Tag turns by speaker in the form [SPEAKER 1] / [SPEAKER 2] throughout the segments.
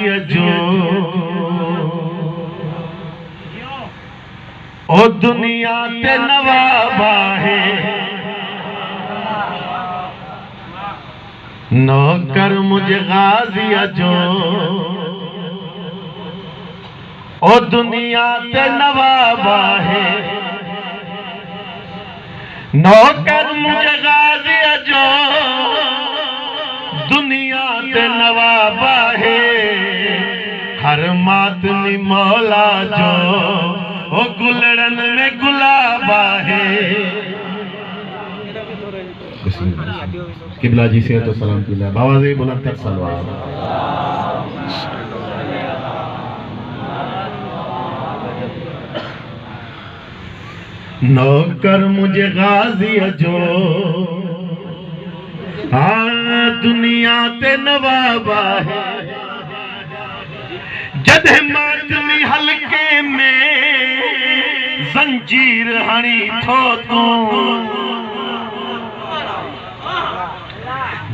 [SPEAKER 1] गाज़ी जो ओ दुनिया ते नवाब है नौकर मुझे गाज़ी जो ओ दुनिया ते नवाब है नौकर मुझे गाज़ी जो दुनिया ते नवाब है हर मातमी मौला जो ओ गुलड़न में गुलाब है। किबला जी से तो सलाम किला बावाज़े बुलंद तक सलवात। नौकर मुझे गाज़ी जो हाँ दुनिया ते नवाब है जदे मातमी हल्के में जंजीर हणी थो तू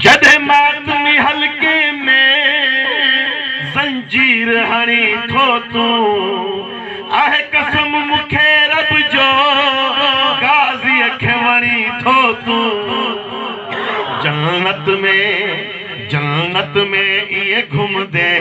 [SPEAKER 1] जदे मातमी हल्के में जंजीर हणी थो तू आहे कसम मुखे रब जो गाज़ी खे वणी थो तू जन्नत में ये घूम दे